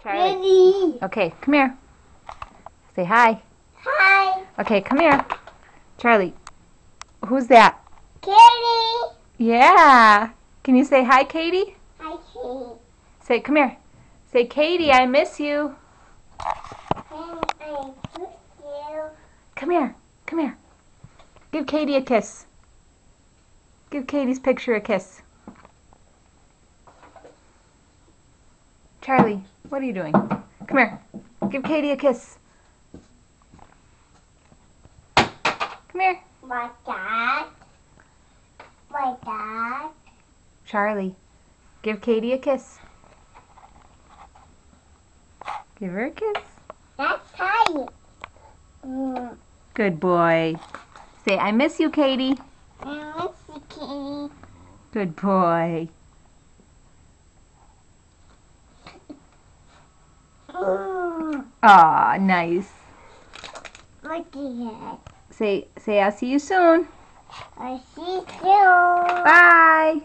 Charlie. Okay, come here. Say hi. Hi. Okay, come here. Charlie, who's that? Katie. Yeah. Can you say hi, Katie? Hi, Katie. Say, come here. Say, Katie, I miss you. And I miss you. Come here. Come here. Give Katie a kiss. Give Katie's picture a kiss. Charlie, what are you doing? Come here. Give Katie a kiss. Come here. My dad. My dad. Charlie, give Katie a kiss. Give her a kiss. That's Katie. Good boy. Say, I miss you, Katie. I miss you, Katie. Good boy. Aw, nice. Look at it. Say, I'll see you soon. I see you soon. Bye.